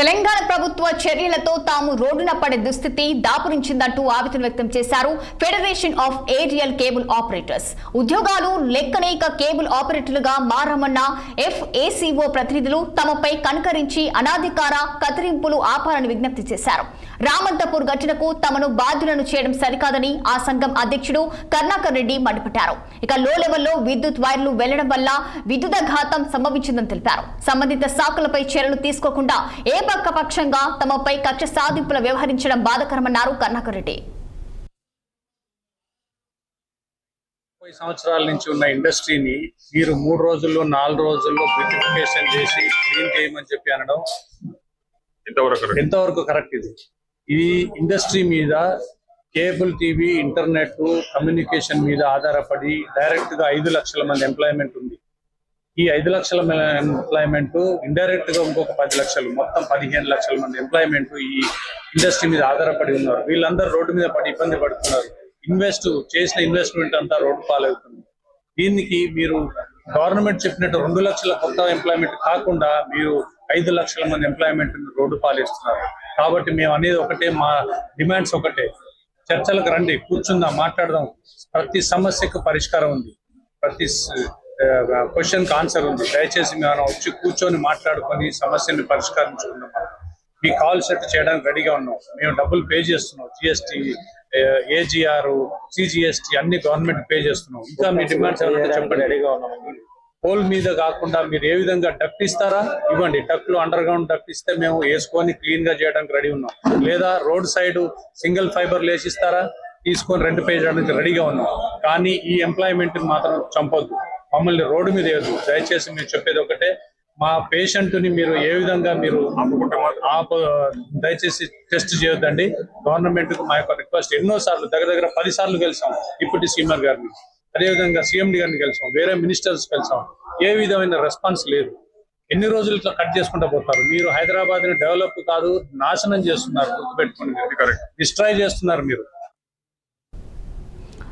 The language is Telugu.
తెలంగాణ ప్రభుత్వ చర్యలతో తాము రోడ్డున పడే దుస్థితి దాపురించిందంటూ ఆవేదన వ్యక్తం చేశారు federation of aerial cable operators. ఉద్యోగాలు లెక్కనేక కేబుల్ ఆపరేటర్లుగా మారమన్న FACO ప్రతినిధులు తమపై కనకరించి అనాధికార కత్తిరింపులు ఆపాలని విజ్ఞప్తి చేశారు. రామంతపూర్ ఘటనకు తమను బాధ్యులను చేయడం సరికాదని ఆ సంఘం అధ్యక్షుడు కరుణాకర్ రెడ్డి మండిపడ్డారు. ఇక లో లెవెల్లో విద్యుత్ వైర్లు వెళ్లడం వల్ల విద్యుదాఘాతం సంభవించిందని తెలిపారు. సంబంధిత శాఖలపై చర్యలు తీసుకోకుండా ఏకపక్షంగా తమపై కక్ష సాధింపుల వ్యవహరించడం బాధాకరమన్నారు కరుణాకర్ రెడ్డి. 30 సంవత్సరాల నుంచి ఉన్న ఇండస్ట్రీని మీరు 3 రోజుల్లో 4 రోజుల్లో బ్యూటిఫికేషన్ చేసి క్లీన్ చేయమని చెప్పి అనడం ఎంతవరకు కరెక్ట్? ఈ ఇండస్ట్రీ మీద కేబుల్ టీవీ, ఇంటర్నెట్, కమ్యూనికేషన్ మీద ఆధారపడి డైరెక్ట్ గా 5 లక్షల మంది ఎంప్లాయ్మెంట్ ఉంది. ఈ 5 లక్షల ఎంప్లాయ్మెంట్ ఇండైరెక్ట్ గా ఇంకొక 10 లక్షలు, మొత్తం 15 లక్షల మంది ఎంప్లాయ్మెంట్ ఈ ఇండస్ట్రీ మీద ఆధారపడి ఉన్నారు. వీళ్ళందరూ రోడ్డు మీద పడి ఇబ్బంది పడుతున్నారు. చేసిన ఇన్వెస్ట్మెంట్ అంతా రోడ్డు పాలవుతుంది. దీనికి మీరు గవర్నమెంట్ చెప్పినట్టు 2 లక్షల కొత్త ఎంప్లాయ్మెంట్ కాకుండా మీరు 5 లక్షల మంది ఎంప్లాయ్మెంట్ రోడ్డు పాలిస్తున్నారు. కాబట్టి మేము అనేది ఒకటే, మా డిమాండ్స్ ఒకటే. చర్చలకు రండి, కూర్చుందాం, మాట్లాడదాం. ప్రతి సమస్యకు పరిష్కారం ఉంది, ప్రతి క్వశ్చన్ కి ఆన్సర్ ఉంది. దయచేసి మేము వచ్చి కూర్చొని మాట్లాడుకొని సమస్యని పరిష్కరించుకుందాం. మీ కాల్ సెట్ చేయడానికి రెడీగా ఉన్నాం. మేము డబ్బులు పే చేస్తున్నాం. GST, AGR, CGST అన్ని గవర్నమెంట్ పే చేస్తున్నాం. ఇంకా మీ డిమాండ్స్ చెప్పండి. రెడీగా ఉన్నాం. పోల్ మీద కాకుండా మీరు ఏ విధంగా డక్ట్ ఇస్తారా ఇవ్వండి. డక్ట్లు అండర్ గ్రౌండ్ డక్ట్ ఇస్తే మేము వేసుకొని క్లీన్ గా చేయడానికి రెడీ ఉన్నాం. లేదా రోడ్ సైడ్ సింగిల్ ఫైబర్ లేసిస్తారా, తీసుకొని రెంట్ పే చేయడానికి రెడీగా ఉన్నాం. కానీ ఈ ఎంప్లాయ్మెంట్ మాత్రం చంపొద్దు, మమ్మల్ని రోడ్డు మీద వేయద్దు. దయచేసి మీరు చెప్పేది ఒకటే, మా పేషెంట్ ని మీరు ఏ విధంగా మీరు దయచేసి టెస్ట్ చేయొద్దండి. గవర్నమెంట్ కు మా యొక్క రిక్వెస్ట్. ఎన్నో సార్లు, దగ్గర 10 సార్లు కలిసాం డిప్యూటీ సీఎం గారిని, అదేవిధంగా CMD గారిని కలిసాం, వేరే మినిస్టర్స్ కలిసాం. ఏ విధమైన రెస్పాన్స్ లేదు. ఎన్ని రోజులు ఇట్లా కట్ చేసుకుంటూ పోతారు? మీరు హైదరాబాద్ ని డెవలప్ కాదు, నాశనం చేస్తున్నారు. గుర్తుపెట్టుకోండి, డిస్ట్రాయ్ చేస్తున్నారు మీరు.